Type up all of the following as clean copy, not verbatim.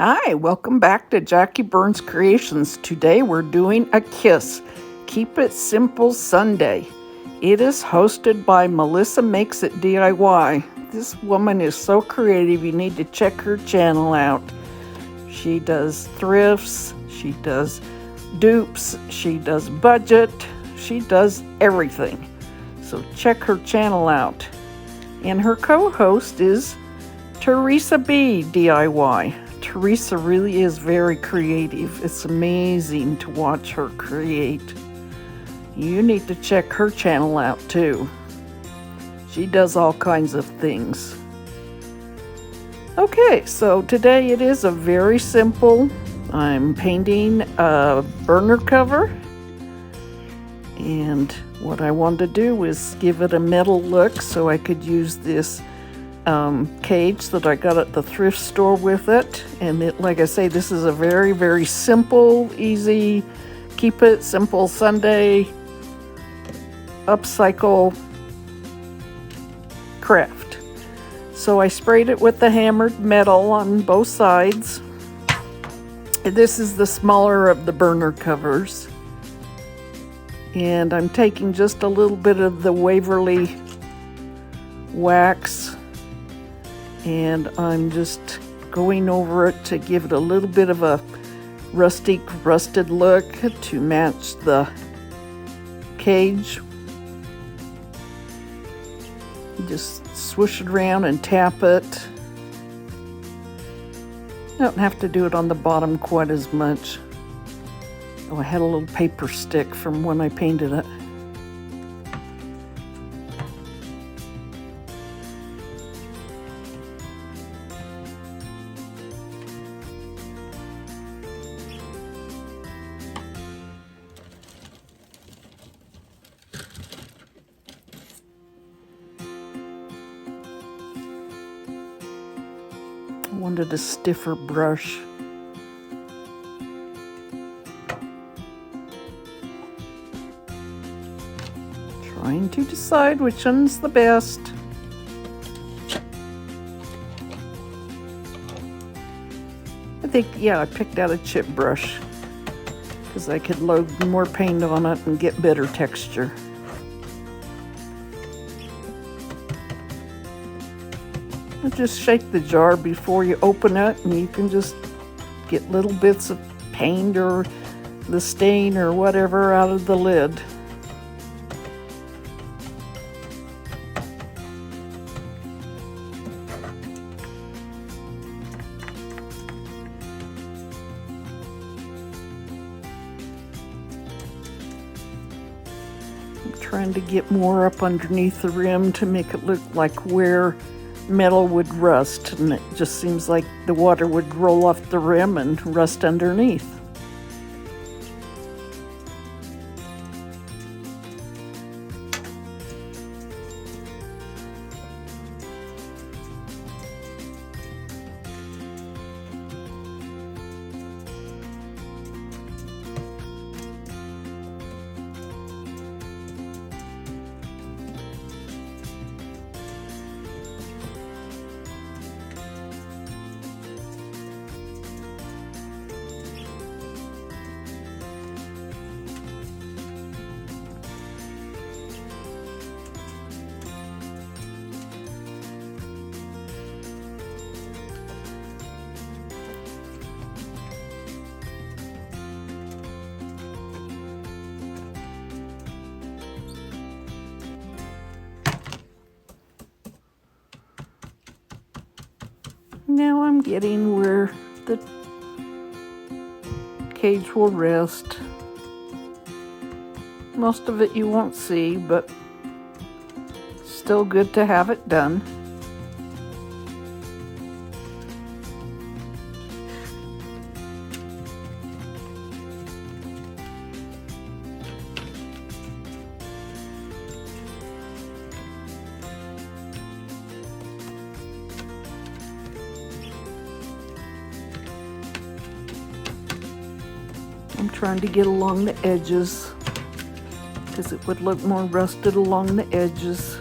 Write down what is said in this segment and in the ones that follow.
Hi, welcome back to Jackieburnscreations. Today we're doing a kiss. Keep It Simple Sunday. It is hosted by Melissa Makes It DIY. This woman is so creative, you need to check her channel out. She does thrifts, she does dupes, she does budget, she does everything. So check her channel out. And her co-host is Teresa B DIY. Teresa really is very creative. It's amazing to watch her create. You need to check her channel out too. She does all kinds of things. Okay, so today it is a very simple. I'm painting a burner cover. And what I wanted to do was give it a metal look so I could use this cage that I got at the thrift store with it. And it, like I say, this is a very, very simple, easy, keep it simple Sunday upcycle craft. So I sprayed it with the hammered metal on both sides. This is the smaller of the burner covers. And I'm taking just a little bit of the Waverly wax and I'm just going over it to give it a little bit of a rusted look to match the cage. Just swoosh it around and tap it. I don't have to do it on the bottom quite as much. Oh, I had a little paper stick from when I painted it. I wanted a stiffer brush. Trying to decide which one's the best. I think, yeah, I picked out a chip brush because I could load more paint on it and get better texture. Just shake the jar before you open it and you can just get little bits of paint or the stain or whatever out of the lid. I'm trying to get more up underneath the rim to make it look like where metal would rust, and it just seems like the water would roll off the rim and rust underneath. Now I'm getting where the cage will rest. Most of it you won't see, but still good to have it done. I'm trying to get along the edges because it would look more rusted along the edges.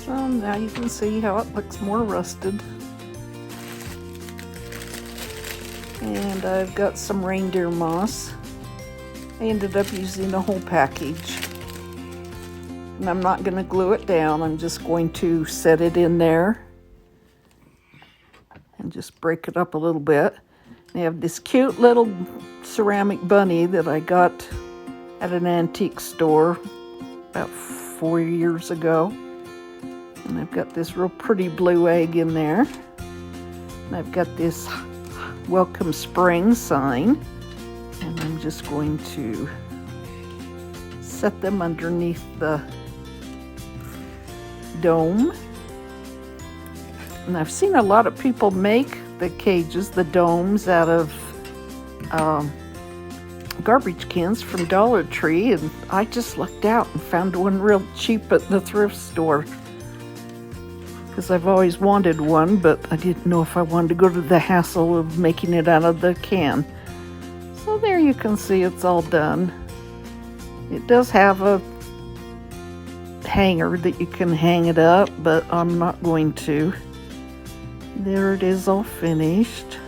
Now you can see how it looks more rusted. And I've got some reindeer moss. I ended up using the whole package. And I'm not going to glue it down. I'm just going to set it in there and just break it up a little bit. I have this cute little ceramic bunny that I got at an antique store about 4 years ago. And I've got this real pretty blue egg in there. And I've got this welcome spring sign. And I'm just going to set them underneath the dome. And I've seen a lot of people make the cages, the domes, out of garbage cans from Dollar Tree, and I just lucked out and found one real cheap at the thrift store because I've always wanted one, but I didn't know if I wanted to go to the hassle of making it out of the can. So there you can see it's all done. It does have a hanger that you can hang it up, but I'm not going to. There it is, all finished.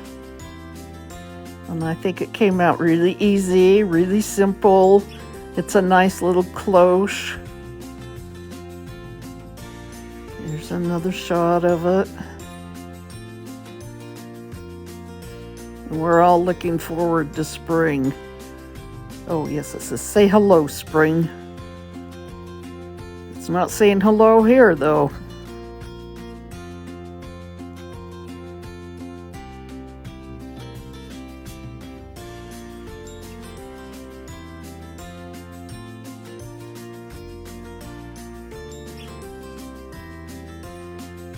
And I think it came out really easy, really simple. It's a nice little cloche. There's another shot of it. And we're all looking forward to spring. Oh yes, it says, say hello, spring. It's not saying hello here, though.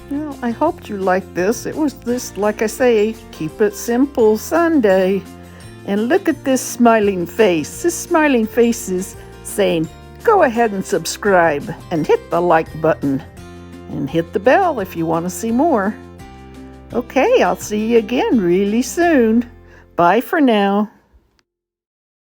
Well, I hoped you liked this. It was this, like I say, keep it simple Sunday. And look at this smiling face. This smiling face is saying, go ahead and subscribe and hit the like button and hit the bell if you want to see more. Okay, I'll see you again really soon. Bye for now.